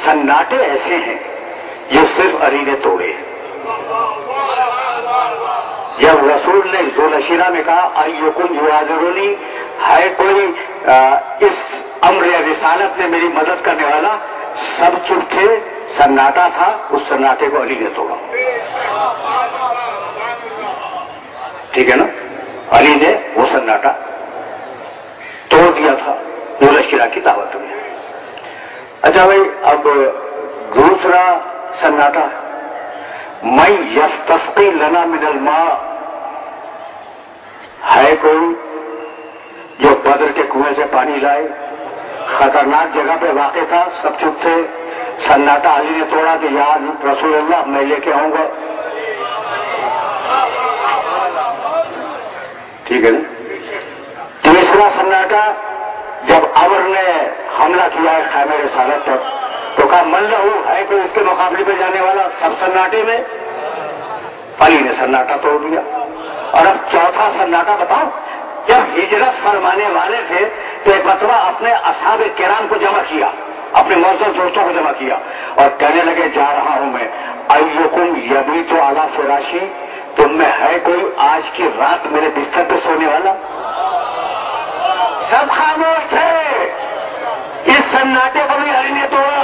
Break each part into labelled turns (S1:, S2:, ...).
S1: सन्नाटे ऐसे हैं ये सिर्फ अली ने तोड़े। जब रसूल ने ज़ुलअशरा में कहा अय्युकुम युआज़िरुनी, है कोई इस अम्र रिसालत में मेरी मदद करने वाला, सब चुप थे, सन्नाटा था, उस सन्नाटे को अली ने तोड़ा। ठीक है ना, अली ने वो सन्नाटा तोड़ दिया था ज़ुलअशरा की दावत में। अच्छा भाई, अब दूसरा सन्नाटा, मैं यस्तस्की लना मिनल मा, है कोई जो बद्र के कुएं से पानी लाए, खतरनाक जगह पे वाक़ था, सब चुप थे, सन्नाटा अली ने तोड़ा कि या रसूलुल्लाह मैं लेके आऊंगा। ठीक है ना। तीसरा सन्नाटा, जब अमर ने हमला किया है खैमे रिसालत पर, तो कहा मन लहू, है कोई उसके मुकाबले पे जाने वाला, सब सन्नाटे में, अली ने सन्नाटा तोड़ दिया। और अब चौथा सन्नाटा बताओ, जब हिजरत फरमाने वाले थे तो एक मरतबा अपने असहाब किराम को जमा किया, अपने मौजूद दोस्तों को जमा किया और कहने लगे जा रहा हूं मैं, अय्युकुम यबीतु अला फिराशी, तुम में है कोई आज की रात मेरे बिस्तर पे सोने वाला? सब खामोश थे। इस सन्नाटे को भी अली ने तोड़ा।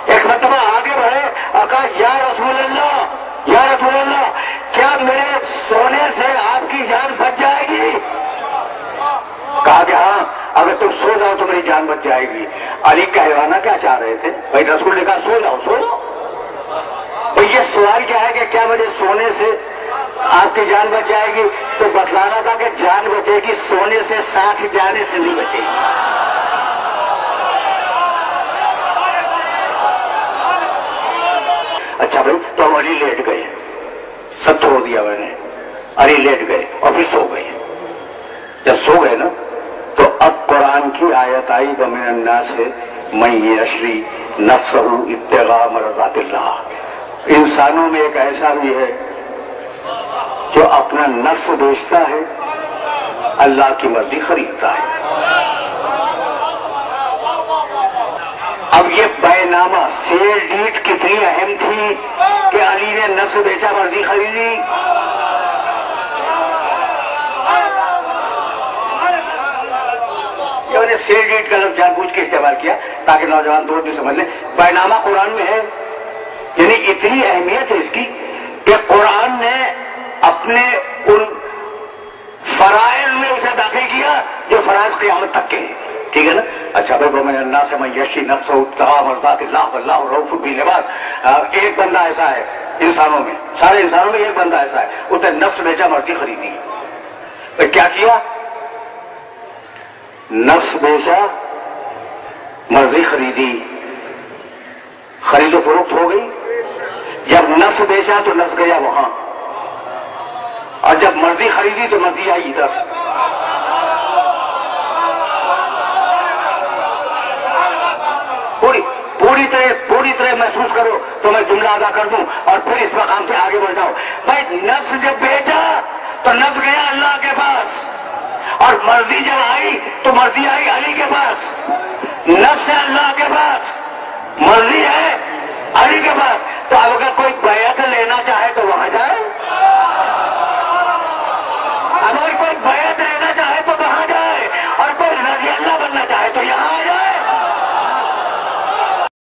S1: एक मरतबा आगे बढ़े और कहा या रसूलल्लाह, या रसूलल्लाह, क्या मेरे सोने से आपकी जान बच जाएगी? कहा कि हाँ, अगर तुम सो जाओ तो मेरी जान बच जाएगी। अली कहवाना क्या चाह रहे थे? भाई रसूल ने कहा सो जाओ, सो जाओ। तो ये सवाल क्या है कि क्या मेरे सोने से आपकी जान बच जाएगी? तो बतलाना था कि जान बचेगी सोने से, साथ जाने से नहीं बचेगी। अच्छा भाई, तो हम अली लेट गए, सब छोड़ दिया मैंने, अली लेट गए और फिर सो गए। जब सो गए ना, तो अब कुरान की आयत आई वमिनन नास मन यशरी नफ्सहु इब्तिगा मरज़ातिल्लाह। इंसानों में एक ऐसा भी है जो अपना नफ्स बेचता है, अल्लाह की मर्जी खरीदता है। अब ये बैनामा सेल डीड कितनी अहम थी कि अली ने नफ्स बेचा, मर्जी खरीदी। मैंने सेल डीड का लफ्ज जानबूझ के इस्तेमाल किया ताकि नौजवान दोस्त भी समझ लें। बैनामा कुरान में है, यानी इतनी अहमियत है इसकी कि कुरान ने अपने उन फराइज में उसे दाखिल किया जो फराइज क़यामत तक के हैं। ठीक है ना। अच्छा भाई, वो मैंने अन्ना से मैं यशी नफ्स मरज़ातिल्लाह वल्लाहु रऊफ़ुन बिल इबाद। एक बंदा ऐसा है इंसानों में, सारे इंसानों में एक बंदा ऐसा है, उसने नफ्स बेचा, मर्जी खरीदी। तो क्या किया? नफ्स बेचा, मर्जी खरीदी, खरीदो फरोख्त हो गई। जब नफ्स बेचा तो नफ्स गया वहां, और जब मर्जी खरीदी तो मर्जी आई इधर। पूरी तरह महसूस करो तो मैं जुमला अदा कर दूं और फिर इस मकाम से आगे बढ़ जाओ। भाई नफ्स जब बेचा तो नफ्स गया अल्लाह के पास, और मर्जी जब आई तो मर्जी आई अली के पास। नफ्स है अल्लाह के पास,